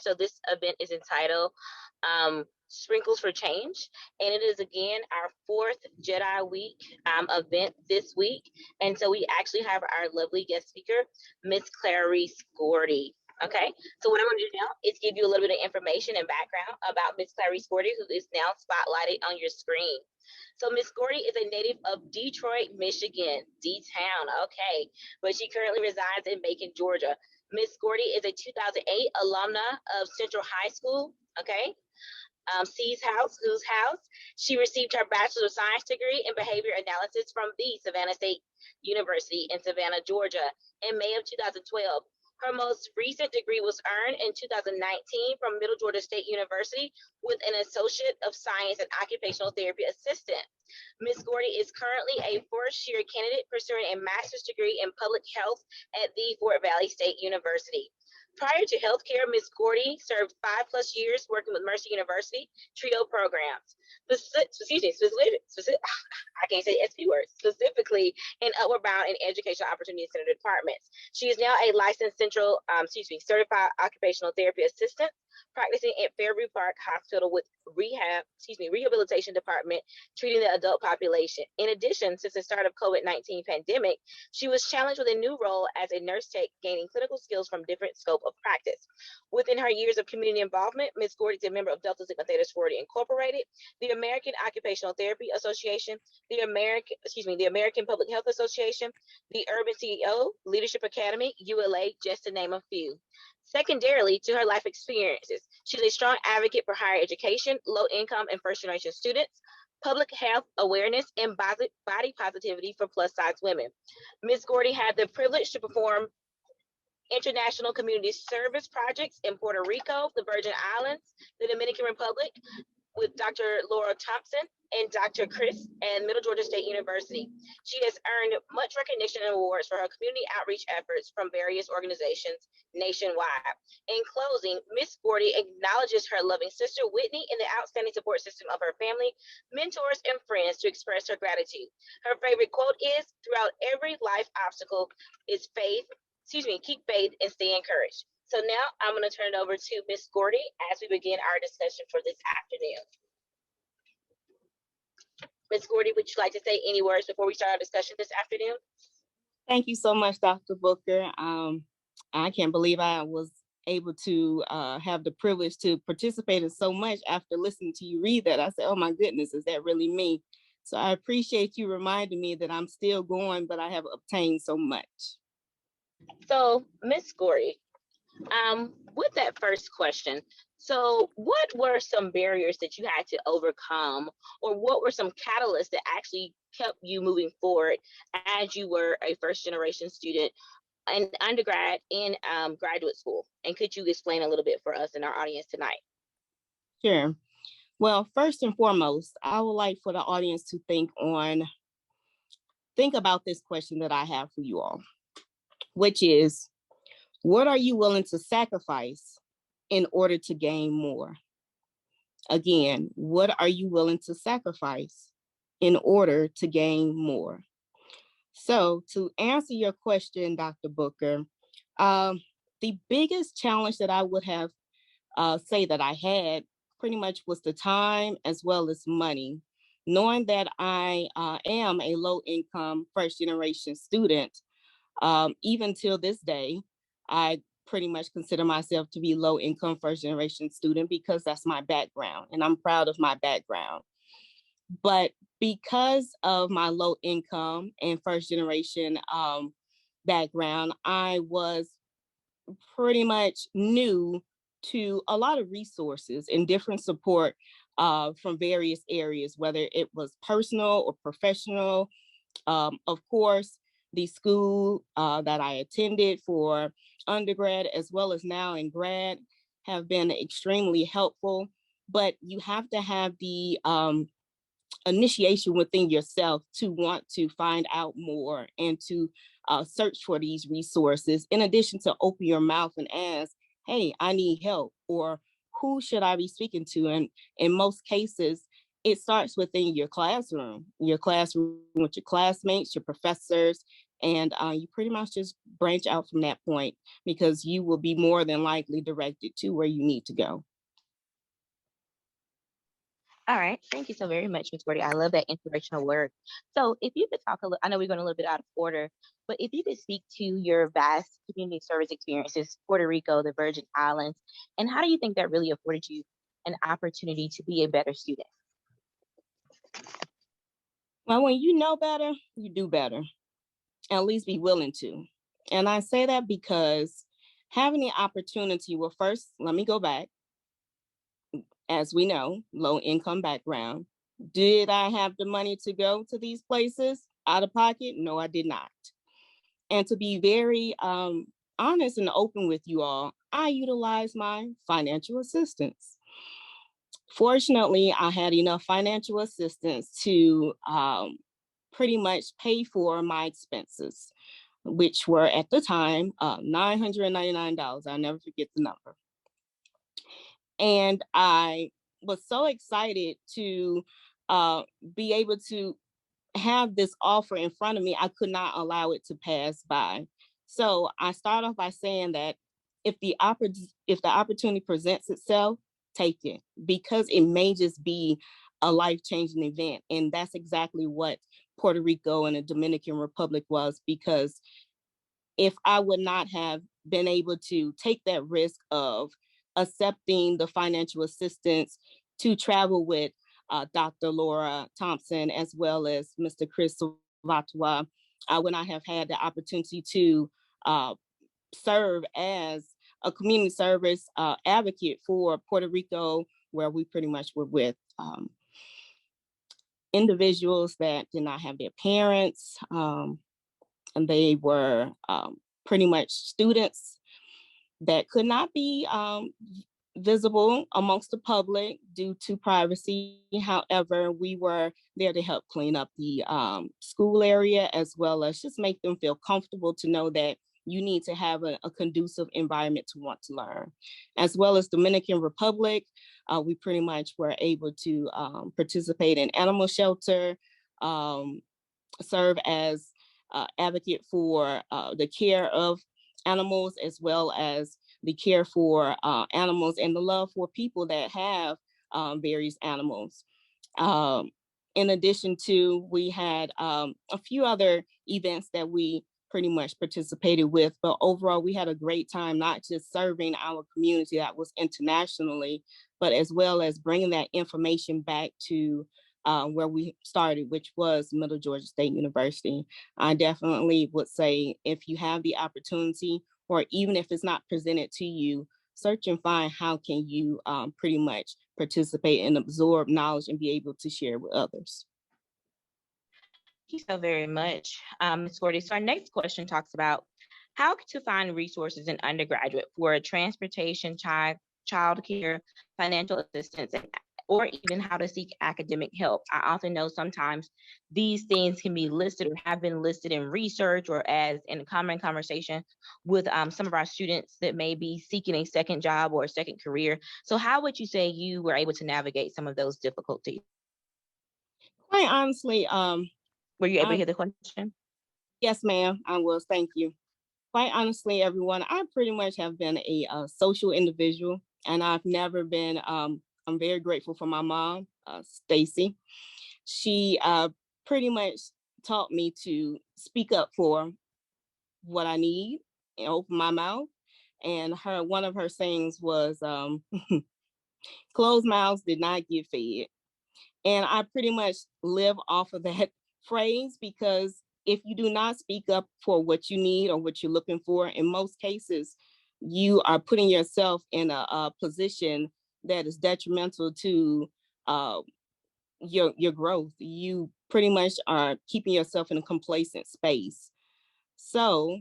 So this event is entitled Sprinkles for Change, and it is again our fourth Jedi Week event this week. And so we actually have our lovely guest speaker, Miss Clarice Gordy. Okay, so what I'm going to do now is give you a little bit of information and background about Miss Clarice Gordy, who is now spotlighted on your screen. So Miss Gordy is a native of Detroit, Michigan, D-Town, okay, but she currently resides in Macon, Georgia. Miss Gordy is a 2008 alumna of Central High School, okay, C's house, whose house. She received her Bachelor of Science degree in Behavior Analysis from the Savannah State University in Savannah, Georgia, in May of 2012. Her most recent degree was earned in 2019 from Middle Georgia State University with an Associate of Science and Occupational Therapy Assistant. Ms. Gordy is currently a first-year candidate pursuing a master's degree in public health at the Fort Valley State University. Prior to healthcare, Ms. Gordy served 5+ years working with Mercy University TRIO programs. I can't say SP words, specifically in Upward Bound and Educational Opportunity Center departments. She is now a licensed certified occupational therapy assistant practicing at Fairview Park Hospital with rehabilitation department, treating the adult population. In addition, since the start of COVID-19 pandemic, she was challenged with a new role as a nurse tech, gaining clinical skills from different scope of practice. Within her years of community involvement, Ms. Gordy is a member of Delta Sigma Theta Sorority Incorporated, the American Occupational Therapy Association, the American Public Health Association, the Urban CEO, Leadership Academy, ULA, just to name a few. Secondarily to her life experiences, she's a strong advocate for higher education, low income and first generation students, public health awareness, and body positivity for plus size women. Ms. Gordy had the privilege to perform international community service projects in Puerto Rico, the Virgin Islands, the Dominican Republic, with Dr. Laura Thompson and Dr. Chris and Middle Georgia State University. She has earned much recognition and awards for her community outreach efforts from various organizations nationwide. In closing, Miss Gordy acknowledges her loving sister Whitney and the outstanding support system of her family, mentors, and friends to express her gratitude. Her favorite quote is, "Throughout every life obstacle is keep faith and stay encouraged." So now I'm going to turn it over to Miss Gordy as we begin our discussion for this afternoon. Miss Gordy, would you like to say any words before we start our discussion this afternoon? Thank you so much, Dr. Booker. I can't believe I was able to have the privilege to participate in so much after listening to you read that. I said, oh my goodness, is that really me? So I appreciate you reminding me that I'm still going, but I have obtained so much. So, Miss Gordy, with that first question, so what were some barriers that you had to overcome, or what were some catalysts that actually kept you moving forward as you were a first generation student in undergrad and graduate school? And could you explain a little bit for us and our audience tonight? Sure. Well, first and foremost, I would like for the audience to think about this question that I have for you all, which is, what are you willing to sacrifice in order to gain more? Again, what are you willing to sacrifice in order to gain more? So to answer your question, Dr. Booker, the biggest challenge that I would have say that I had pretty much was the time as well as money. Knowing that I am a low income first generation student, even till this day, I pretty much consider myself to be low income first generation student because that's my background and I'm proud of my background. But because of my low income and first generation background, I was pretty much new to a lot of resources and different support from various areas, whether it was personal or professional. Of course, the school that I attended for undergrad as well as now in grad have been extremely helpful, but you have to have the initiation within yourself to want to find out more and to search for these resources, in addition to open your mouth and ask, hey, I need help, or who should I be speaking to? And in most cases, it starts within your classroom with your classmates, your professors, And you pretty much just branch out from that point, because you will be more than likely directed to where you need to go. All right. Thank you so very much, Ms. Gordy. I love that inspirational word. So if you could talk a little, I know we're going a little bit out of order, but if you could speak to your vast community service experiences, Puerto Rico, the Virgin Islands, and how do you think that really afforded you an opportunity to be a better student? Well, when you know better, you do better, at least be willing to. And I say that because having the opportunity, well, first, let me go back. As we know, low income background. Did I have the money to go to these places out of pocket? No, I did not. And to be very honest and open with you all, I utilized my financial assistance. Fortunately, I had enough financial assistance to pretty much pay for my expenses, which were at the time $999. I'll never forget the number. And I was so excited to be able to have this offer in front of me. I could not allow it to pass by. So I start off by saying that if the opportunity presents itself, take it, because it may just be a life-changing event. And that's exactly what Puerto Rico and the Dominican Republic was, because if I would not have been able to take that risk of accepting the financial assistance to travel with Dr. Laura Thompson, as well as Mr. Chris Salvatore, I would not have had the opportunity to serve as a community service advocate for Puerto Rico, where we pretty much were with individuals that did not have their parents, and they were pretty much students that could not be visible amongst the public due to privacy. However, we were there to help clean up the school area, as well as just make them feel comfortable to know that you need to have a conducive environment to want to learn. As well as Dominican Republic, we pretty much were able to participate in animal shelter, serve as advocate for the care of animals, as well as the care for animals and the love for people that have various animals. In addition to, we had a few other events that we pretty much participated with, but overall we had a great time, not just serving our community that was internationally, but as well as bringing that information back to where we started, which was Middle Georgia State University. I definitely would say, if you have the opportunity, or even if it's not presented to you, search and find how can you pretty much participate and absorb knowledge and be able to share with others. Thank you so very much, Ms. Gordy. So our next question talks about how to find resources in undergraduate for transportation, child care, financial assistance, or even how to seek academic help. I often know sometimes these things can be listed or have been listed in research or as in common conversation with some of our students that may be seeking a second job or a second career. So how would you say you were able to navigate some of those difficulties? Quite honestly, were you able to hear the question? Yes, ma'am, I was. Thank you. Quite honestly, everyone, I pretty much have been a social individual, and I've never been. I'm very grateful for my mom, Stacy. She pretty much taught me to speak up for what I need and open my mouth. And one of her sayings was, "Closed mouths did not get fed." And I pretty much live off of that phrase, because if you do not speak up for what you need or what you're looking for, in most cases, you are putting yourself in a position that is detrimental to your growth. You pretty much are keeping yourself in a complacent space. So,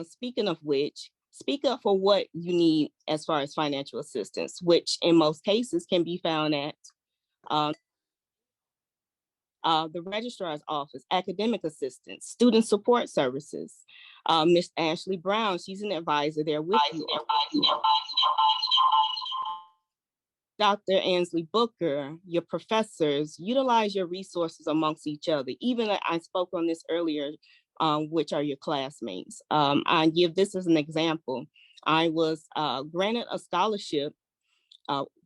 speaking of which, speak up for what you need as far as financial assistance, which in most cases can be found at um, the registrar's office, academic assistance, student support services. Miss Ashley Brown, she's an advisor there with you. Dr. Ansley Booker, your professors, utilize your resources amongst each other. Even I spoke on this earlier which are your classmates. I give this as an example. I was granted a scholarship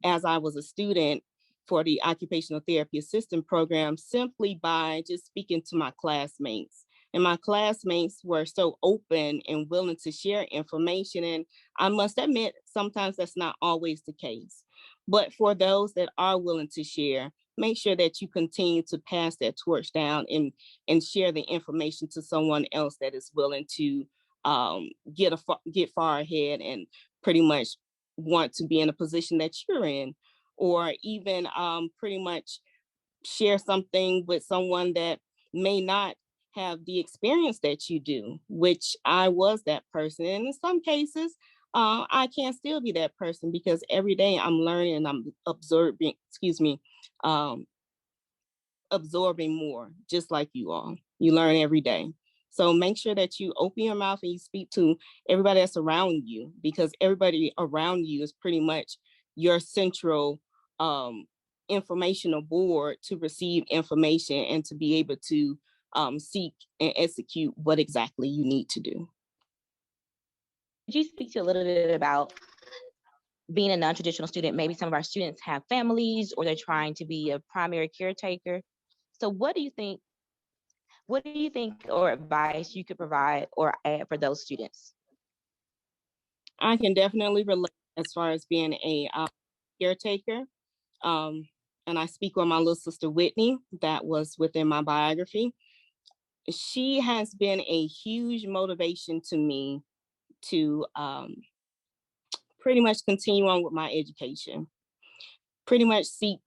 as I was a student for the occupational therapy assistant program simply by just speaking to my classmates. And my classmates were so open and willing to share information. And I must admit, sometimes that's not always the case. But for those that are willing to share, make sure that you continue to pass that torch down and share the information to someone else that is willing to get far ahead and pretty much want to be in a position that you're in, or even pretty much share something with someone that may not have the experience that you do, which I was that person. And in some cases, I can still be that person because every day I'm learning and I'm um, absorbing more, just like you all. You learn every day. So make sure that you open your mouth and you speak to everybody that's around you, because everybody around you is pretty much your central informational board to receive information and to be able to seek and execute what exactly you need to do. Could you speak to a little bit about being a non-traditional student? Maybe some of our students have families or they're trying to be a primary caretaker. So what do you think or advice you could provide or add for those students? I can definitely relate as far as being a caretaker. And I speak with my little sister, Whitney, that was within my biography. She has been a huge motivation to me to pretty much continue on with my education, pretty much seek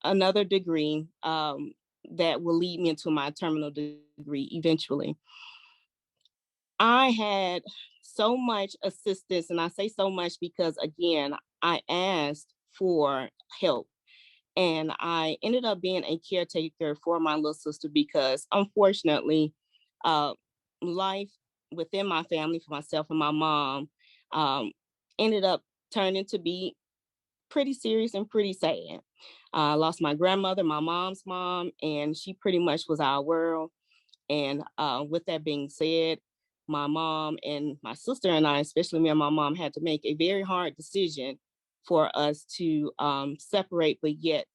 another degree that will lead me into my terminal degree eventually. I had so much assistance, and I say so much because, again, I asked for help. And I ended up being a caretaker for my little sister because, unfortunately, life within my family, for myself and my mom, ended up turning to be pretty serious and pretty sad. I lost my grandmother, my mom's mom, and she pretty much was our world. And with that being said, my mom and my sister and I, especially me and my mom, had to make a very hard decision for us to separate, but yet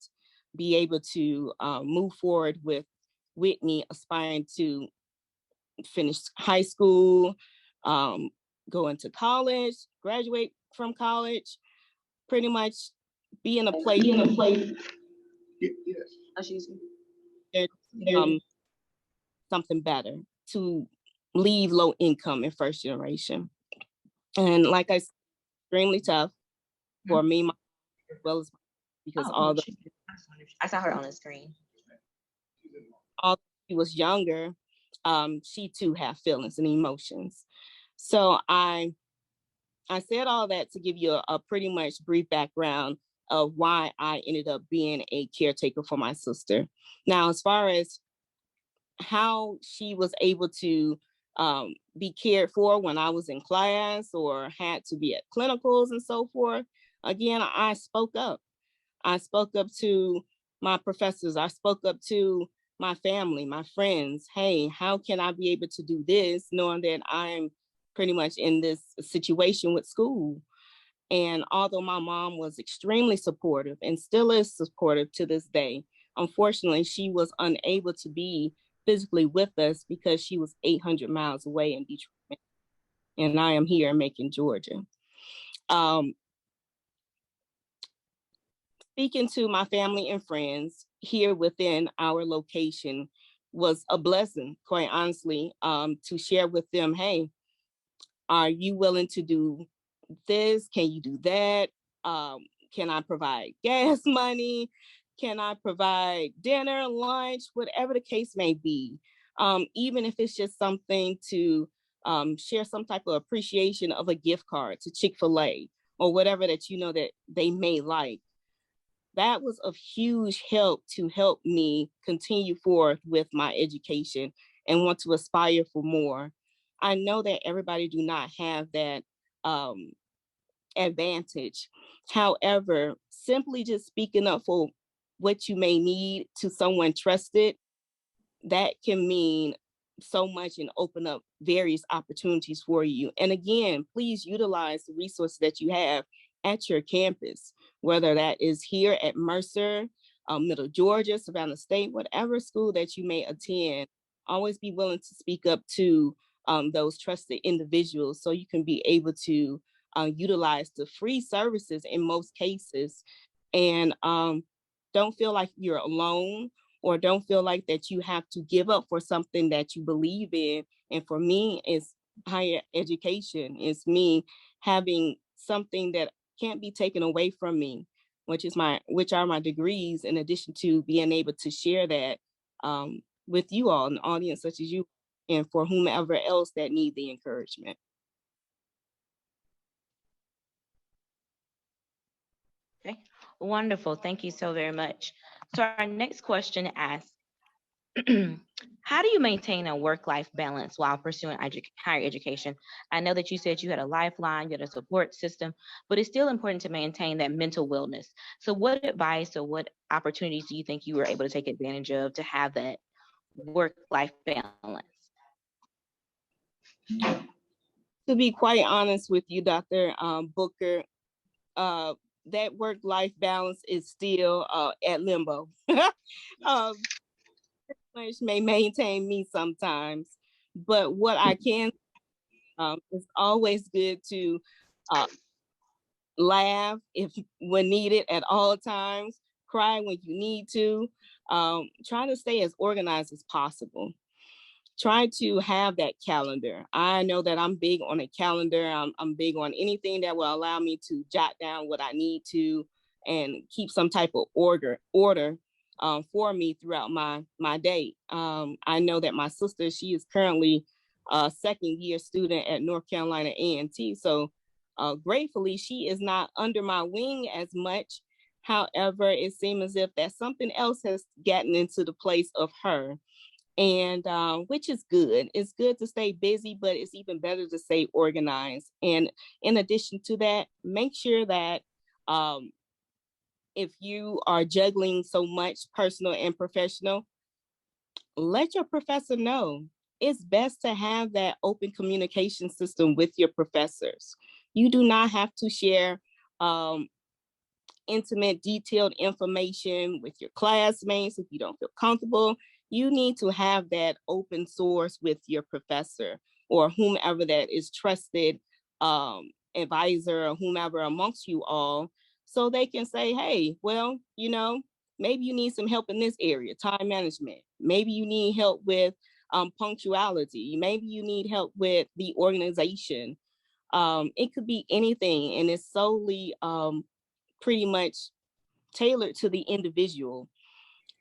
be able to move forward with Whitney aspiring to finish high school, go into college, graduate from college, pretty much be in a place. Yes. Excuse me. Something better, to leave low income and first generation. And like I said, extremely tough for me, as well as because I saw her on the screen. Although she was younger, she too had feelings and emotions. So I said all that to give you a pretty much brief background of why I ended up being a caretaker for my sister. Now, as far as how she was able to be cared for when I was in class or had to be at clinicals and so forth, again, I spoke up. I spoke up to my professors. I spoke up to my family, my friends. Hey, how can I be able to do this knowing that I'm pretty much in this situation with school? And although my mom was extremely supportive and still is supportive to this day, unfortunately, she was unable to be physically with us because she was 800 miles away in Detroit. And I am here in Macon, Georgia. Speaking to my family and friends here within our location was a blessing, quite honestly, to share with them, hey, are you willing to do this? Can you do that? Can I provide gas money? Can I provide dinner, lunch, whatever the case may be? Even if it's just something to share some type of appreciation of a gift card to Chick-fil-A or whatever that you know that they may like. That was of huge help to help me continue forth with my education and want to aspire for more. I know that everybody do not have that advantage. However, simply just speaking up for what you may need to someone trusted that can mean so much and open up various opportunities for you. And again, please utilize the resources that you have at your campus, whether that is here at Mercer, Middle Georgia, Savannah State, whatever school that you may attend. Always be willing to speak up to those trusted individuals so you can be able to utilize the free services in most cases. And don't feel like you're alone, or don't feel like that you have to give up for something that you believe in. And for me, it's higher education. It's me having something that can't be taken away from me, which are my degrees, in addition to being able to share that with you all, an audience such as you, and for whomever else that need the encouragement. Okay, wonderful. Thank you so very much. So our next question asks, how do you maintain a work-life balance while pursuing higher education? I know that you said you had a lifeline, you had a support system, but it's still important to maintain that mental wellness. So what advice or what opportunities do you think you were able to take advantage of to have that work-life balance? To be quite honest with you, Dr. Booker, that work-life balance is still at limbo. May maintain me sometimes, but what I can, it's always good to laugh if when needed at all times, cry when you need to, try to stay as organized as possible. Try to have that calendar. I know that I'm big on a calendar. I'm big on anything that will allow me to jot down what I need to and keep some type of order for me throughout my day. I know that my sister, she is currently a second year student at North Carolina A&T. So gratefully, she is not under my wing as much. However, it seems as if that something else has gotten into the place of her, and which is good. It's good to stay busy, but it's even better to stay organized. And in addition to that, make sure that if you are juggling so much personal and professional, let your professor know. It's best to have that open communication system with your professors. You do not have to share intimate, detailed information with your classmates if you don't feel comfortable. You need to have that open source with your professor or whomever that is trusted advisor or whomever amongst you all, so they can say, hey, well, maybe you need some help in this area, time management. Maybe you need help with punctuality. Maybe you need help with the organization. It could be anything, and it's solely pretty much tailored to the individual.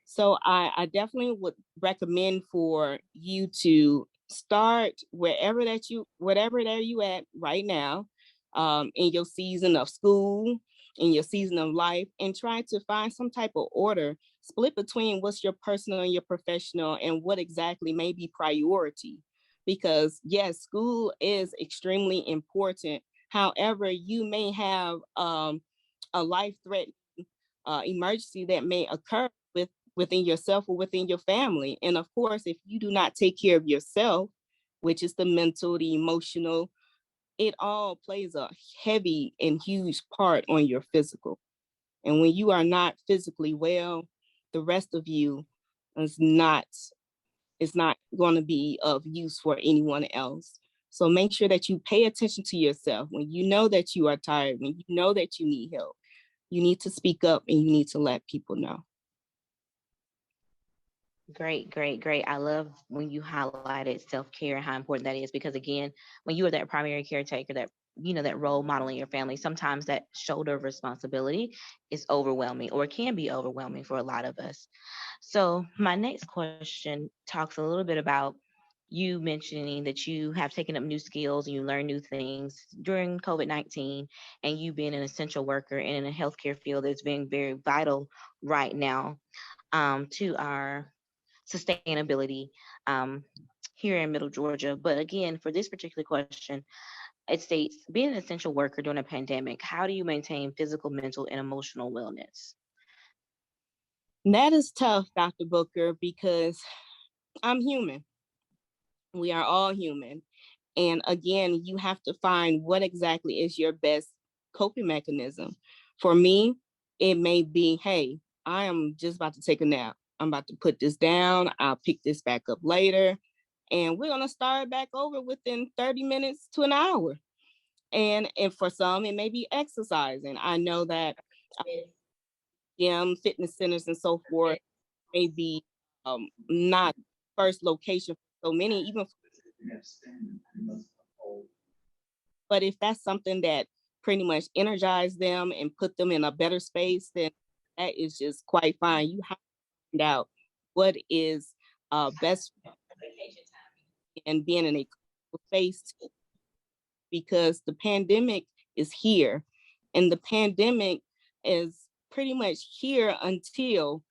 So I definitely would recommend for you to start whatever that you at right now, in your season of school, in your season of life, and try to find some type of order, split between what's your personal and your professional, and what exactly may be priority. Because yes, school is extremely important. However, you may have a life-threatening emergency that may occur within yourself or within your family. And of course, if you do not take care of yourself, which is the mental, the emotional, it all plays a heavy and huge part on your physical. And when you are not physically well, the rest of you is not going to be of use for anyone else. So make sure that you pay attention to yourself. When you know that you are tired, when you know that you need help, you need to speak up and you need to let people know. Great, great, great. I love when you highlighted self-care and how important that is, because again, when you are that primary caretaker, that role model in your family, sometimes that shoulder of responsibility is overwhelming, or it can be overwhelming for a lot of us. So my next question talks a little bit about you mentioning that you have taken up new skills and you learn new things during COVID-19, and you being an essential worker and in a healthcare field that's being very vital right now, to our sustainability, um, here in Middle Georgia. But again, for this particular question, it states, being an essential worker during a pandemic, how do you maintain physical, mental, and emotional wellness? That is tough, Dr. Booker, because I'm human. We are all human. And again, you have to find what exactly is your best coping mechanism. For me, it may be, hey, I am just about to take a nap. I'm about to put this down. I'll pick this back up later. And we're going to start back over within 30 minutes to an hour. And for some, it may be exercising. I know that gym, fitness centers, and so forth may be not first location for so many, even. But if that's something that pretty much energize them and put them in a better space, then that is just quite fine. You have to find out what is best and being in a space, because the pandemic is here, and the pandemic is pretty much here until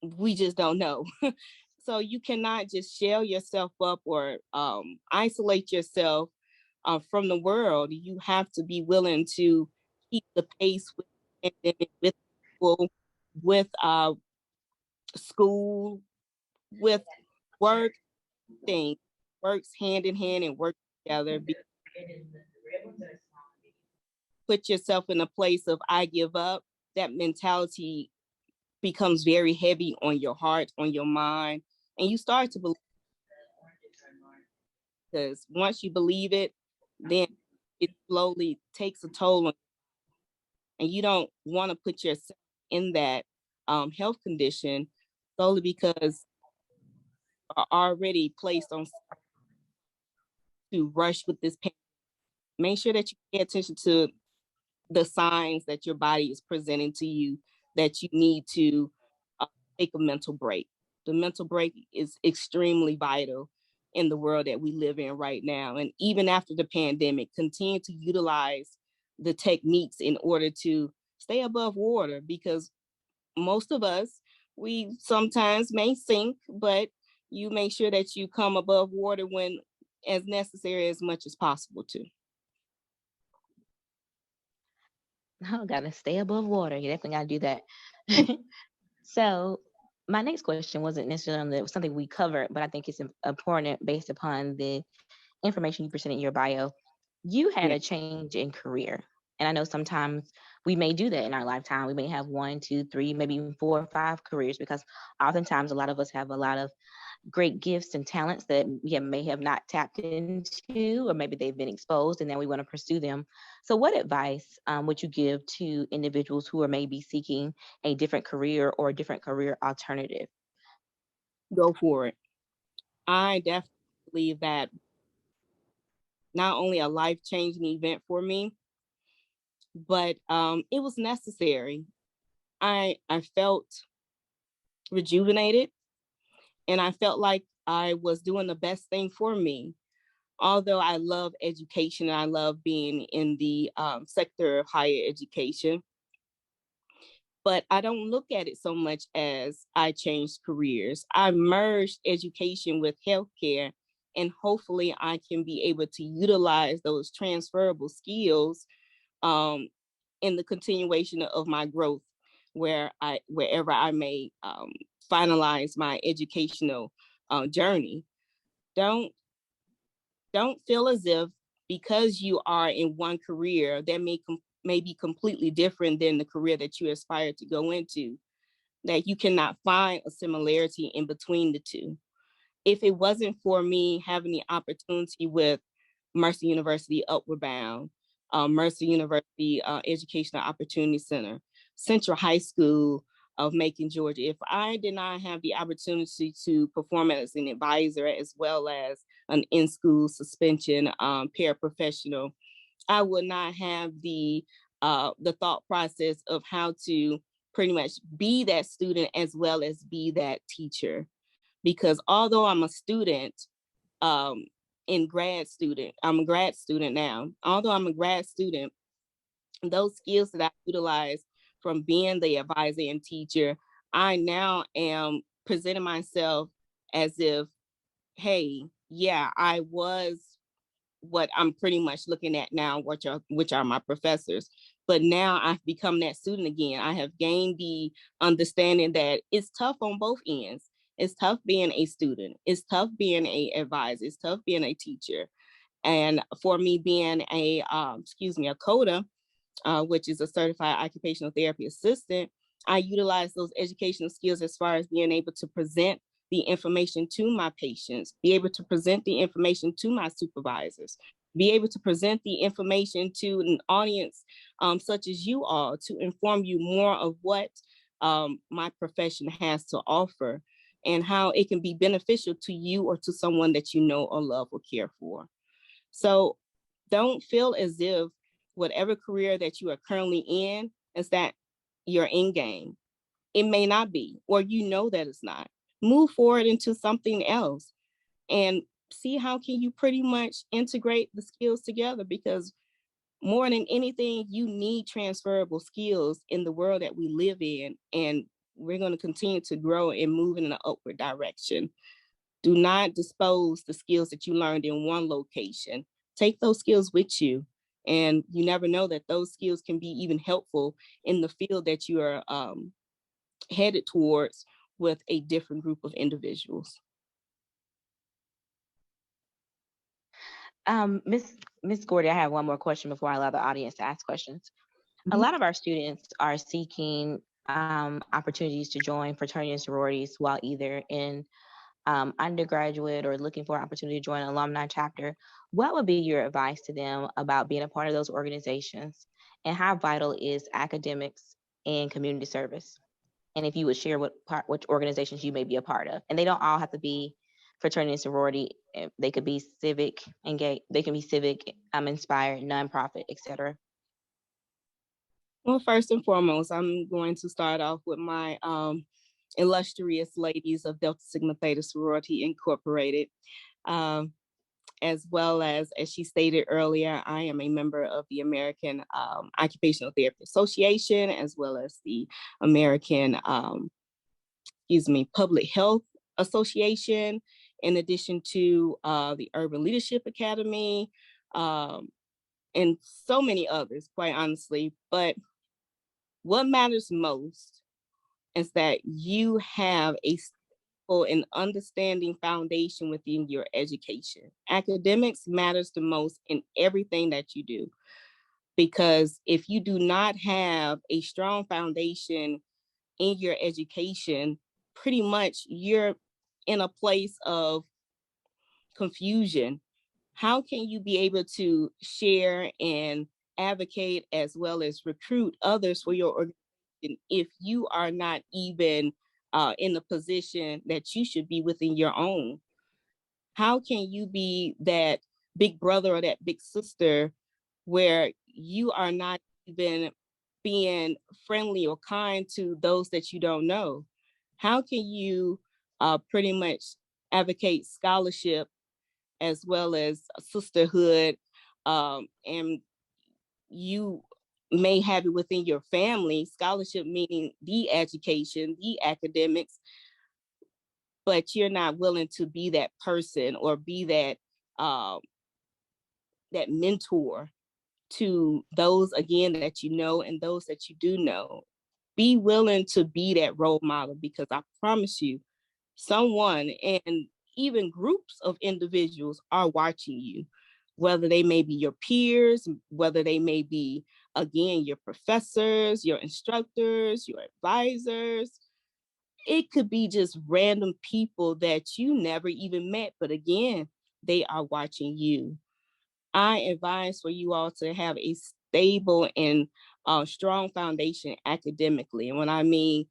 we just don't know. So you cannot just shell yourself up or isolate yourself from the world. You have to be willing to keep the pace with the pandemic, with people, with school, with work. Things works hand in hand and work together. Put yourself in a place of I give up. That mentality becomes very heavy on your heart, on your mind, and you start to believe, because once you believe it, then it slowly takes a toll on, and you don't want to put yourself in that health condition solely because are already placed on to rush with this pain. Make sure that you pay attention to the signs that your body is presenting to you, that you need to take a mental break. The mental break is extremely vital in the world that we live in right now. And even after the pandemic, continue to utilize the techniques in order to stay above water, because most of us, we sometimes may sink, but you make sure that you come above water when as necessary as much as possible too. Oh, gotta stay above water. You definitely gotta do that. So my next question wasn't necessarily on the something we covered, but I think it's important based upon the information you presented in your bio. You had Yeah. a change in career. And I know sometimes we may do that in our lifetime. We may have one, two, three, maybe even four or five careers, because oftentimes a lot of us have a lot of great gifts and talents that we may have not tapped into, or maybe they've been exposed and then we want to pursue them. So, what advice would you give to individuals who are maybe seeking a different career or a different career alternative? Go for it. I definitely believe that not only a life changing event for me, but it was necessary. I felt rejuvenated, and I felt like I was doing the best thing for me. Although I love education and I love being in the sector of higher education, but I don't look at it so much as I changed careers. I merged education with healthcare, and hopefully I can be able to utilize those transferable skills um, in the continuation of my growth, wherever I may finalize my educational journey. Don't don't feel as if because you are in one career that may be completely different than the career that you aspire to go into, that you cannot find a similarity in between the two. If it wasn't for me having the opportunity with Mercer University Upward Bound, Mercer University Educational Opportunity Center, Central High School of Macon, Georgia, if I did not have the opportunity to perform as an advisor as well as an in-school suspension paraprofessional, I would not have the thought process of how to pretty much be that student as well as be that teacher. Because although I'm a student, um, I'm a grad student now. Although I'm a grad student, those skills that I utilize from being the advisor and teacher, I now am presenting myself as if, hey, yeah, I was what I'm pretty much looking at now, which are my professors. But now I've become that student again. I have gained the understanding that it's tough on both ends. It's tough being a student. It's tough being a advisor. It's tough being a teacher. And for me being a CODA, which is a certified occupational therapy assistant, I utilize those educational skills as far as being able to present the information to my patients, be able to present the information to my supervisors, be able to present the information to an audience such as you all, to inform you more of what my profession has to offer and how it can be beneficial to you or to someone that you know or love or care for. So don't feel as if whatever career that you are currently in is that your end game. It may not be, or you know that it's not. Move forward into something else and see how can you pretty much integrate the skills together, because more than anything, you need transferable skills in the world that we live in, and we're going to continue to grow and move in an upward direction. Do not dispose the skills that you learned in one location. Take those skills with you, and you never know that those skills can be even helpful in the field that you are headed towards with a different group of individuals. Miss Gordy, I have one more question before I allow the audience to ask questions. Mhm. A lot of our students are seeking opportunities to join fraternity and sororities while either in undergraduate or looking for an opportunity to join an alumni chapter. What would be your advice to them about being a part of those organizations, and how vital is academics and community service? And if you would share which organizations you may be a part of, and they don't all have to be fraternity and sorority. They could be civic engaged. They can be civic inspired, nonprofit, etc. Well, first and foremost, I'm going to start off with my illustrious ladies of Delta Sigma Theta Sorority Incorporated. As well as she stated earlier, I am a member of the American Occupational Therapy Association, as well as the American, Public Health Association, in addition to the Urban Leadership Academy, and so many others, quite honestly. But what matters most is that you have a an understanding foundation within your education. Academics matters the most in everything that you do, because if you do not have a strong foundation in your education, pretty much you're in a place of confusion. How can you be able to share and advocate as well as recruit others for your organization if you are not even in the position that you should be within your own? How can you be that big brother or that big sister where you are not even being friendly or kind to those that you don't know? How can you pretty much advocate scholarship as well as sisterhood, and you may have it within your family, scholarship meaning the education, the academics, but you're not willing to be that person or be that that mentor to those, again, that you know and those that you do know. Be willing to be that role model, because I promise you, someone and even groups of individuals are watching you, whether they may be your peers, whether they may be, again, your professors, your instructors, your advisors. It could be just random people that you never even met, but again, they are watching you. I advise for you all to have a stable and strong foundation academically. And when I mean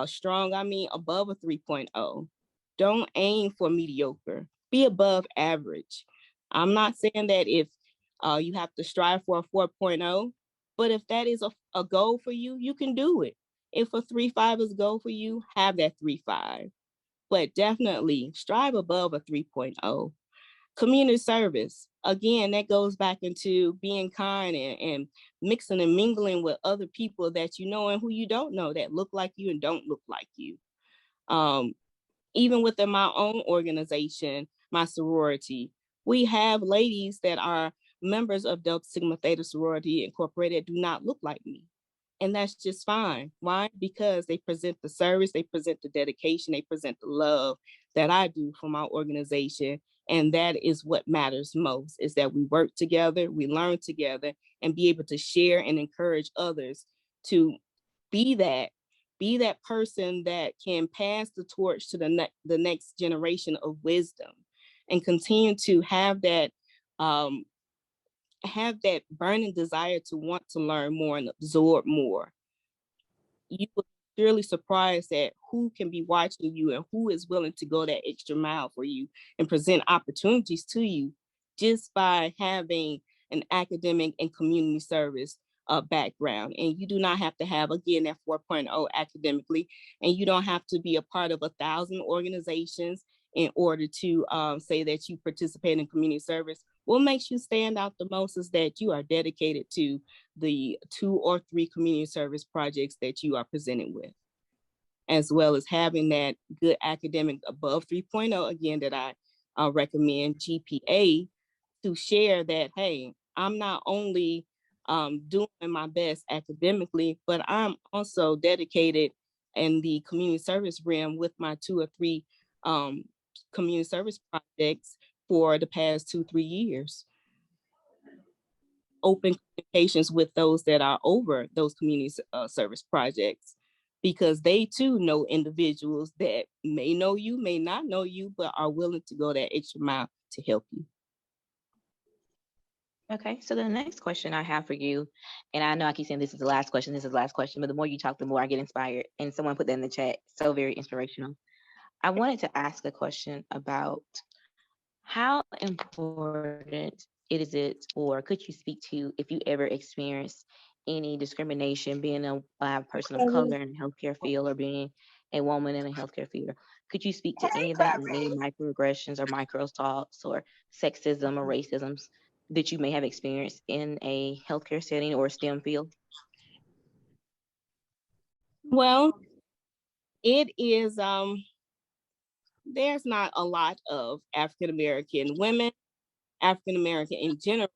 strong, I mean above a 3.0. Don't aim for mediocre. Be above average. I'm not saying that if you have to strive for a 4.0, but if that is a goal for you, you can do it. If a 3.5 is a goal for you, have that 3.5. But definitely strive above a 3.0. Community service, again, that goes back into being kind and mixing and mingling with other people that you know and who you don't know, that look like you and don't look like you. Even within my own organization, my sorority, we have ladies that are members of Delta Sigma Theta Sorority Incorporated that do not look like me. And that's just fine. Why? Because they present the service, they present the dedication, they present the love that I do for my organization. And that is what matters most, is that we work together, we learn together, and be able to share and encourage others to be that person that can pass the torch to the next generation of wisdom, and continue to have that burning desire to want to learn more and absorb more. You will be surely surprised at who can be watching you and who is willing to go that extra mile for you and present opportunities to you just by having an academic and community service background. And you do not have to have, again, that 4.0 academically, and you don't have to be a part of 1,000 organizations in order to say that you participate in community service. What makes you stand out the most is that you are dedicated to the 2 or 3 community service projects that you are presented with, as well as having that good academic above 3.0, again, that I recommend GPA, to share that, hey, I'm not only doing my best academically, but I'm also dedicated in the community service realm with my 2 or 3 community service projects for the past 2-3 years. Open communications with those that are over those community service projects, because they too know individuals that may know you, may not know you, but are willing to go that extra mile to help you. Okay, so the next question I have for you, and I know I keep saying this is the last question, but the more you talk, the more I get inspired. And someone put that in the chat, so very inspirational. I wanted to ask a question about how important it, or could you speak to if you ever experienced any discrimination being a person of color in the healthcare field, or being a woman in the healthcare field? Could you speak to any of that, and any microaggressions or micro assaults or sexism or racism that you may have experienced in a healthcare setting or STEM field? Well, it is there's not a lot of African American women, African American in general,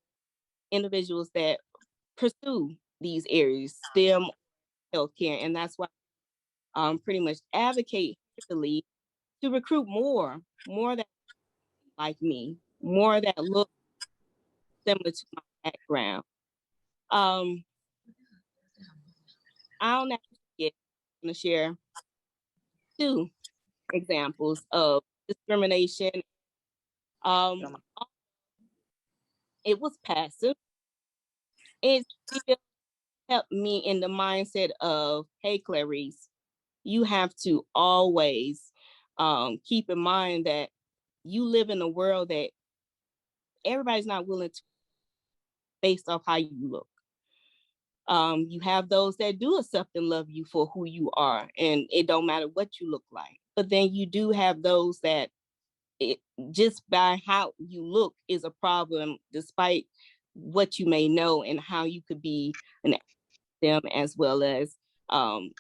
individuals that pursue these areas, STEM, healthcare, and that's why pretty much advocate heavily to recruit more that like me, more that look similar to my background. I'll never forget, I'm going to share 2 examples of discrimination. It was passive. It still helped me in the mindset of, hey, Clarice, you have to always keep in mind that you live in a world that everybody's not willing to, based off how you look. You have those that do accept and love you for who you are, and it don't matter what you look like. But then you do have those that just by how you look is a problem, despite what you may know and how you could be an them, as well as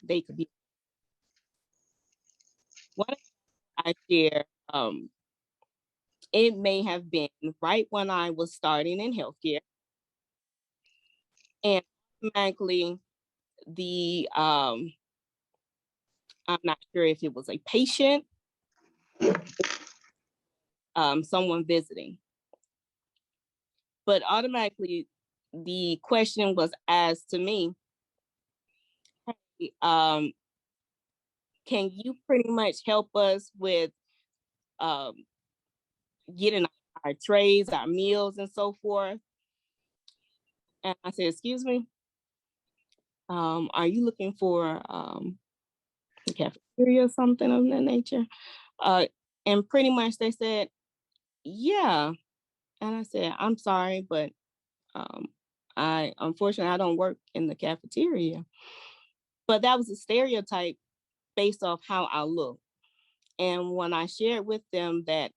they could be. What I share, it may have been right when I was starting in healthcare, and automatically I'm not sure if it was a patient, someone visiting, but automatically the question was asked to me, hey, can you pretty much help us with getting our trays, our meals, and so forth? And I said, excuse me, are you looking for a cafeteria or something of that nature? And pretty much they said, yeah. And I said, I'm sorry, but unfortunately, I don't work in the cafeteria. But that was a stereotype based off how I look. And when I shared with them that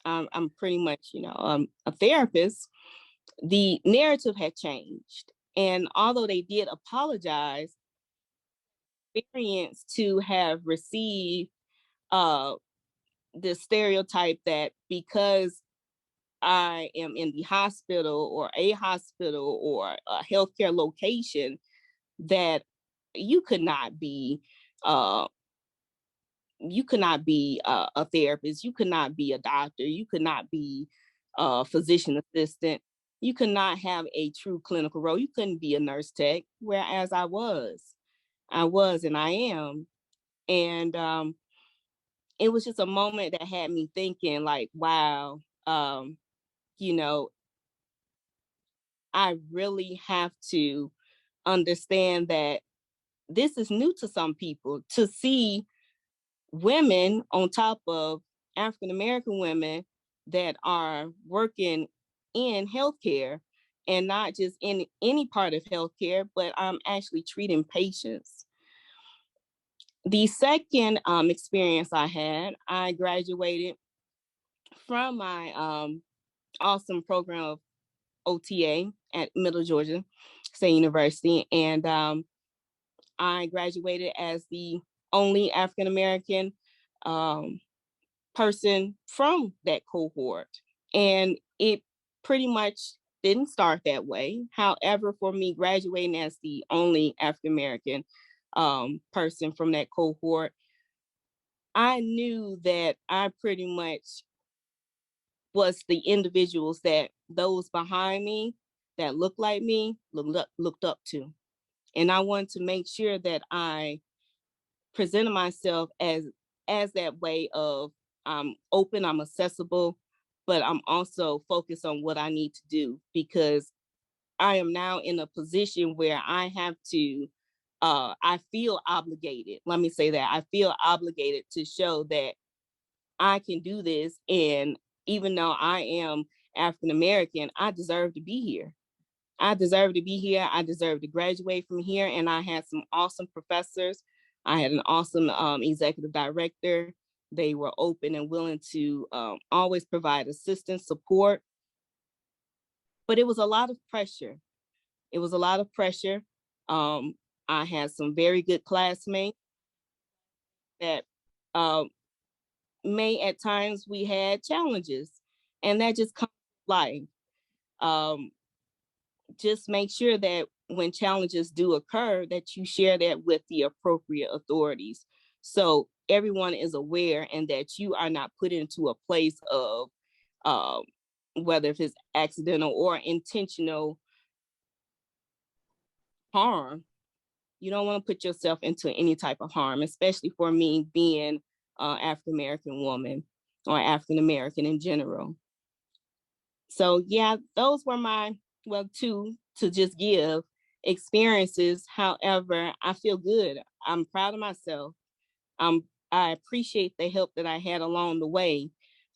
I'm pretty much, a therapist, the narrative had changed. And although they did apologize, experience to have received the stereotype that because I am in the hospital or a healthcare location, that you could not be a therapist, you could not be a doctor, you could not be a physician assistant, you could not have a true clinical role, you couldn't be a nurse tech, whereas I was and I am. And it was just a moment that had me thinking like, wow, you know, I really have to understand that this is new to some people, to see women on top of African American women that are working in healthcare, and not just in any part of healthcare, but I'm actually treating patients. The second experience I had, I graduated from my awesome program of OTA at Middle Georgia State University, and I graduated as the only African American person from that cohort. And it pretty much didn't start that way. However, for me, graduating as the only African American person from that cohort, I knew that I pretty much was the individuals that those behind me that looked like me looked up to. And I wanted to make sure that I presented myself as that way of I'm open, I'm accessible, but I'm also focused on what I need to do, because I am now in a position where I have to I feel obligated. Let me say that. I feel obligated to show that I can do this. And even though I am African American, I deserve to be here. I deserve to be here. I deserve to graduate from here. And I had some awesome professors. I had an awesome executive director. They were open and willing to always provide assistance, support. But it was a lot of pressure. It was a lot of pressure. I had some very good classmates that may at times we had challenges, and that just comes with life. Um, just make sure that when challenges do occur, that you share that with the appropriate authorities, so everyone is aware and that you are not put into a place of um, whether if it's accidental or intentional harm. You don't want to put yourself into any type of harm, especially for me being African American woman or African American in general. So yeah, those were my, well, two to just give experiences. However, I feel good. I'm proud of myself. I appreciate the help that I had along the way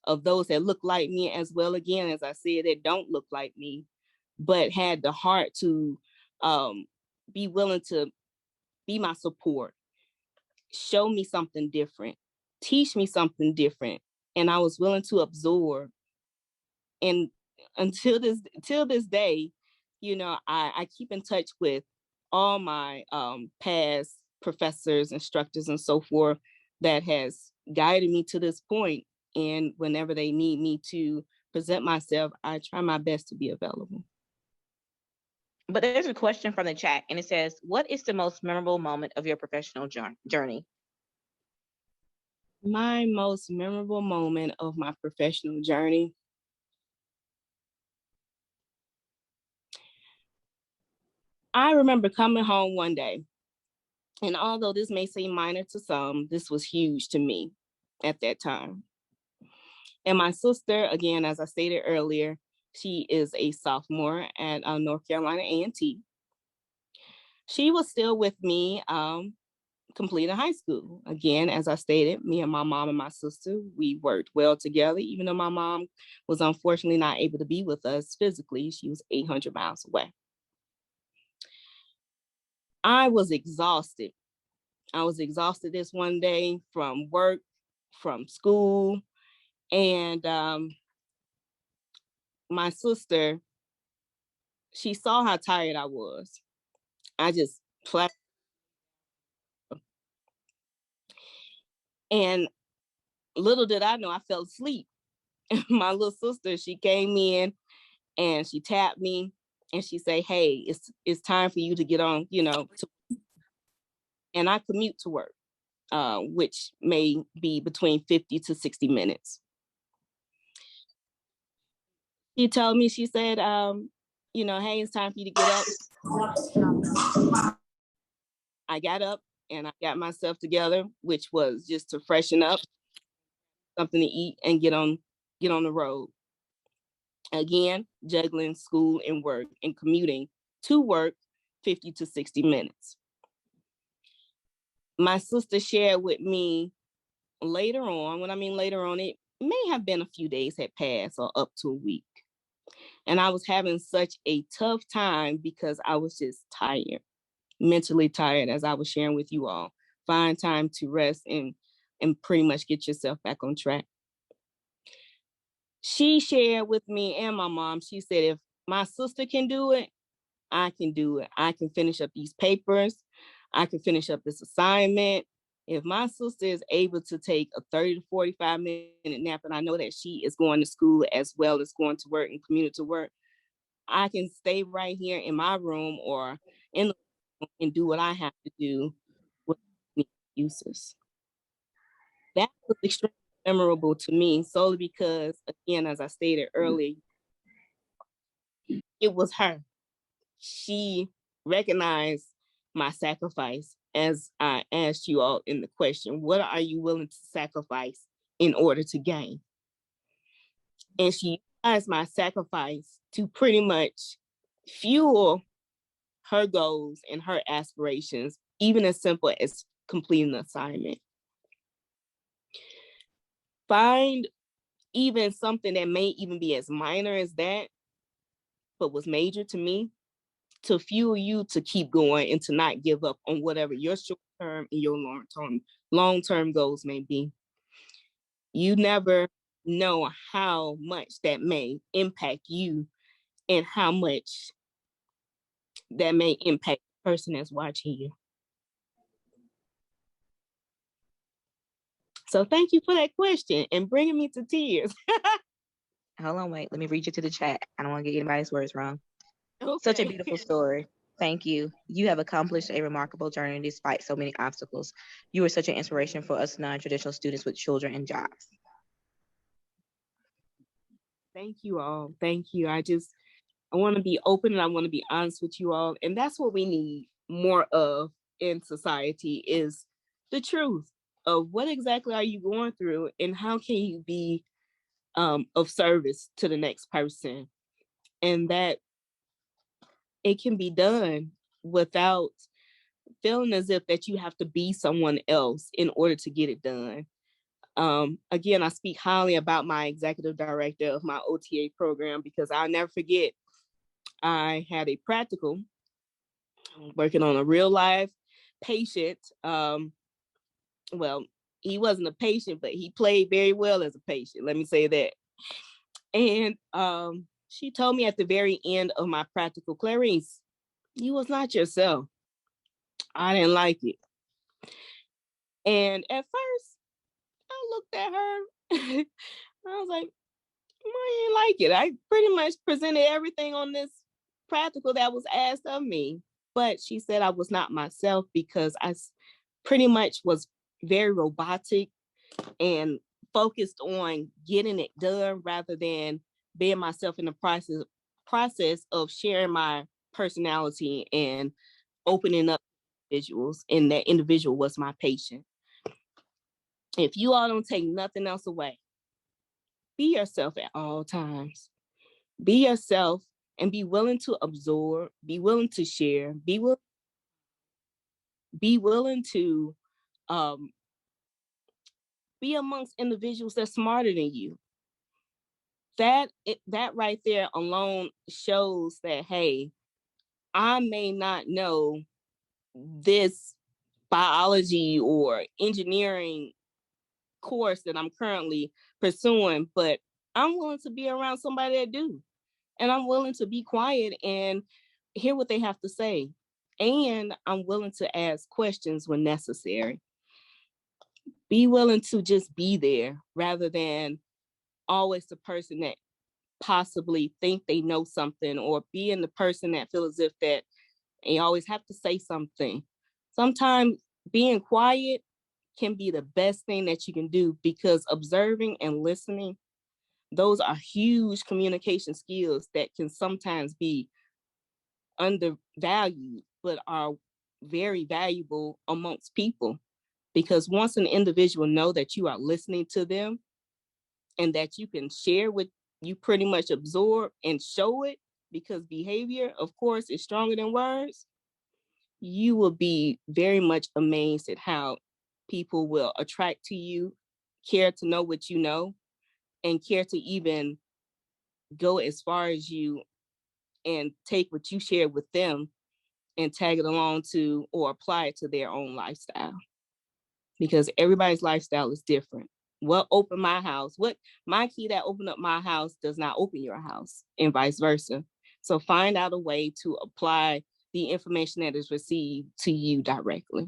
of those that look like me as well. Again, as I said, that don't look like me, but had the heart to be willing to be my support, show me something different, teach me something different. And I was willing to absorb. And till this day, you know, I keep in touch with all my past professors, instructors, and so forth that has guided me to this point. And whenever they need me to present myself, I try my best to be available. But there's a question from the chat, and it says, what is the most memorable moment of your professional journey? My most memorable moment of my professional journey. I remember coming home one day, and although this may seem minor to some, this was huge to me at that time. And my sister, again, as I stated earlier, she is a sophomore at North Carolina A&T. She was still with me completing high school. Again, as I stated, me and my mom and my sister, we worked well together, even though my mom was unfortunately not able to be with us physically. She was 800 miles away. I was exhausted. I was exhausted this one day from work, from school, and my sister, she saw how tired I was. I just flat, and little did I know, I fell asleep. My little sister, she came in and she tapped me, and she say, hey, it's time for you to get on, and I commute to work, which may be between 50 to 60 minutes. She told me, she said, hey, it's time for you to get up. I got up and I got myself together, which was just to freshen up, something to eat, and get on the road. Again, juggling school and work and commuting to work 50 to 60 minutes. My sister shared with me later on, when I mean later on, it may have been a few days had passed or up to a week. And I was having such a tough time because I was just tired, mentally tired, as I was sharing with you all. Find time to rest and pretty much get yourself back on track. She shared with me and my mom, she said, if my sister can do it, I can do it. I can finish up these papers. I can finish up this assignment. If my sister is able to take a 30 to 45-minute nap, and I know that she is going to school as well as going to work and commute to work, I can stay right here in my room or in the room and do what I have to do without any excuses. That was extremely memorable to me, solely because, again, as I stated earlier, it was her. She recognized my sacrifice, as I asked you all in the question, what are you willing to sacrifice in order to gain? And she utilized my sacrifice to pretty much fuel her goals and her aspirations, even as simple as completing an assignment. Find even something that may even be as minor as that, but was major to me, to fuel you to keep going and to not give up on whatever your short-term and your long-term goals may be. You never know how much that may impact you and how much that may impact the person that's watching you. So thank you for that question and bringing me to tears. Hold on, wait. Let me read you to the chat. I don't want to get anybody's words wrong. Okay. Such a beautiful story. Thank you. You have accomplished a remarkable journey despite so many obstacles. You are such an inspiration for us non-traditional students with children and jobs. Thank you all. Thank you. I want to be open and I want to be honest with you all. And that's what we need more of in society, is the truth of what exactly are you going through and how can you be of service to the next person. And that it can be done without feeling as if that you have to be someone else in order to get it done. Again, I speak highly about my executive director of my OTA program because I'll never forget, I had a practical working on a real life patient. Well, he wasn't a patient, but he played very well as a patient. Let me say that. And she told me at the very end of my practical, Clarice, you was not yourself. I didn't like it. And at first, I looked at her. I was like, I didn't like it. I pretty much presented everything on this practical that was asked of me. But she said I was not myself because I pretty much was very robotic and focused on getting it done rather than being myself in the process of sharing my personality and opening up individuals. And that individual was my patient. If you all don't take nothing else away, be yourself at all times. Be yourself and be willing to absorb, be willing to share, be willing to be amongst individuals that's smarter than you. That right there alone shows that, hey, I may not know this biology or engineering course that I'm currently pursuing, but I'm willing to be around somebody that do. And I'm willing to be quiet and hear what they have to say. And I'm willing to ask questions when necessary. Be willing to just be there rather than always the person that possibly think they know something, or being the person that feels as if that they always have to say something. Sometimes being quiet can be the best thing that you can do, because observing and listening, those are huge communication skills that can sometimes be undervalued, but are very valuable amongst people. Because once an individual know that you are listening to them and that you can share what you pretty much absorb and show it, because behavior, of course, is stronger than words, you will be very much amazed at how people will attract to you, care to know what you know, and care to even go as far as you and take what you share with them and tag it along to or apply it to their own lifestyle, because everybody's lifestyle is different. What opened my house, what my key that opened up my house does not open your house, and vice versa. So find out a way to apply the information that is received to you directly.